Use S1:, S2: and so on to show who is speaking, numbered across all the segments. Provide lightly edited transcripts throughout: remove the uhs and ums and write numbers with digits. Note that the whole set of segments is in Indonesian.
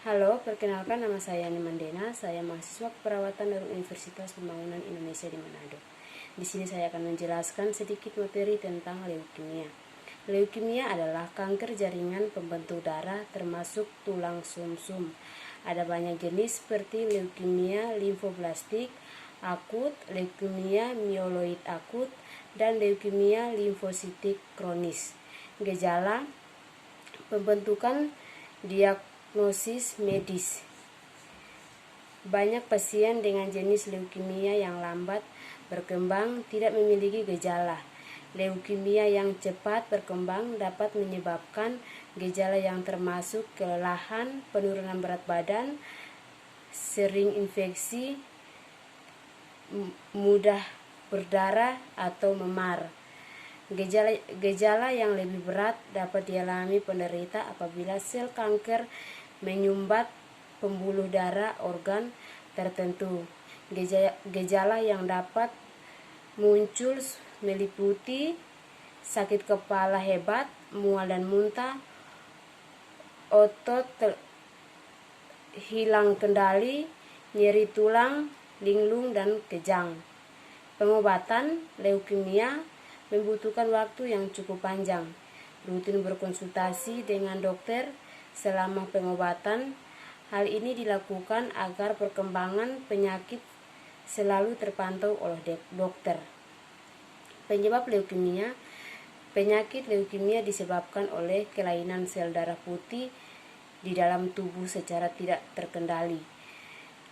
S1: Halo, perkenalkan nama saya Yani Mandena. Saya mahasiswa keperawatan dari Universitas Pembangunan Indonesia di Manado. Di sini saya akan menjelaskan sedikit materi tentang leukemia. Leukemia adalah kanker jaringan pembentuk darah termasuk tulang sumsum. Ada banyak jenis seperti leukemia limfoblastik akut, leukemia mieloid akut, dan leukemia limfositik kronis. Gejala pembentukan diagnosis medis. Banyak pasien dengan jenis leukemia yang lambat berkembang tidak memiliki gejala. Leukemia yang cepat berkembang dapat menyebabkan gejala yang termasuk kelelahan, penurunan berat badan, sering infeksi, mudah berdarah atau memar. Gejala yang lebih berat dapat dialami penderita apabila sel kanker menyumbat pembuluh darah organ tertentu. Gejala yang dapat muncul meliputi sakit kepala hebat, mual dan muntah, otot hilang kendali, nyeri tulang, linglung dan kejang. Pengobatan leukemia membutuhkan waktu yang cukup panjang. Rutin berkonsultasi dengan dokter selama pengobatan. Hal ini dilakukan agar perkembangan penyakit selalu terpantau oleh dokter. Penyebab leukemia. Penyakit leukemia disebabkan oleh kelainan sel darah putih di dalam tubuh secara tidak terkendali.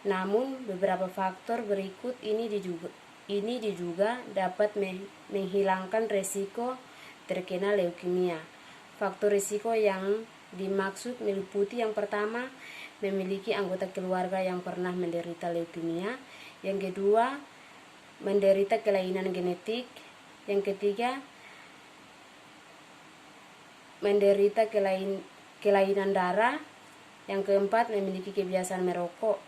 S1: Namun beberapa faktor berikut ini diduga dapat menghilangkan resiko terkena leukemia. Faktor risiko yang dimaksud meliputi yang pertama, memiliki anggota keluarga yang pernah menderita leukemia. Yang kedua, menderita kelainan genetik. Yang ketiga, menderita kelainan darah. Yang keempat, memiliki kebiasaan merokok.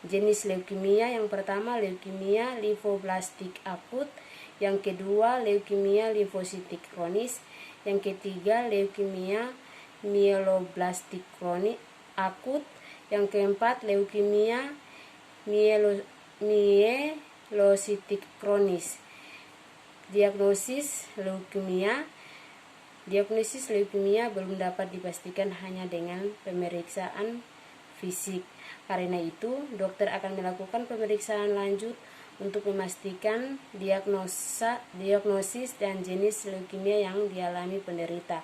S1: Jenis leukemia yang pertama, leukemia limfoblastik akut. Yang kedua, leukemia limfositik kronis. Yang ketiga, leukemia mieloblastik kronis akut. Yang keempat, leukemia mielositik kronis. Diagnosis leukemia belum dapat dipastikan hanya dengan pemeriksaan fisik. Karena itu, dokter akan melakukan pemeriksaan lanjut untuk memastikan diagnosis dan jenis leukemia yang dialami penderita.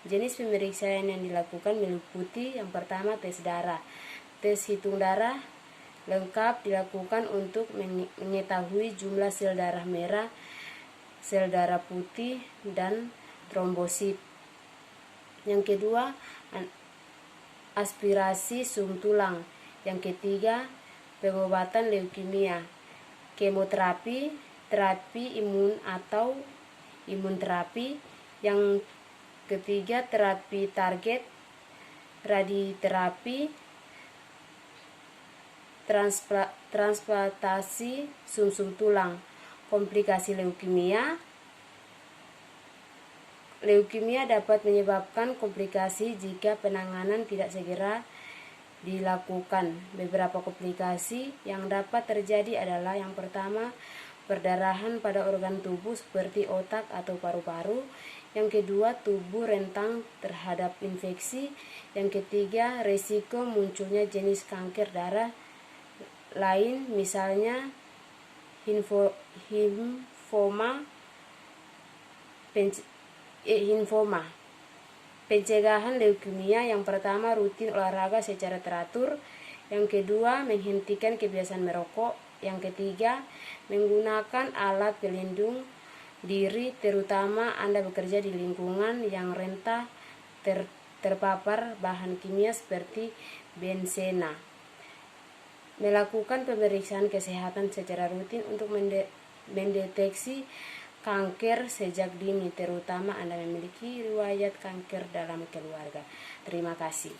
S1: Jenis pemeriksaan yang dilakukan meliputi yang pertama, tes darah. Tes hitung darah lengkap dilakukan untuk mengetahui jumlah sel darah merah, sel darah putih, dan trombosit. Yang kedua, aspirasi sum tulang. Yang ketiga, pengobatan leukemia, kemoterapi, terapi imun atau imunterapi. Yang ketiga, terapi target, radioterapi, transplantasi sumsum tulang. Komplikasi leukemia. Leukemia dapat menyebabkan komplikasi jika penanganan tidak segera dilakukan. Beberapa komplikasi yang dapat terjadi adalah yang pertama, perdarahan pada organ tubuh seperti otak atau paru-paru. Yang kedua, tubuh rentang terhadap infeksi. Yang ketiga, risiko munculnya jenis kanker darah lain, misalnya limfoma. Pencegahan leukemia yang pertama, rutin olahraga secara teratur. Yang kedua, menghentikan kebiasaan merokok. Yang ketiga, menggunakan alat pelindung diri, terutama Anda bekerja di lingkungan yang rentan terpapar bahan kimia seperti benzena. Melakukan pemeriksaan kesehatan secara rutin untuk mendeteksi kanker sejak dini, terutama Anda memiliki riwayat kanker dalam keluarga. Terima kasih.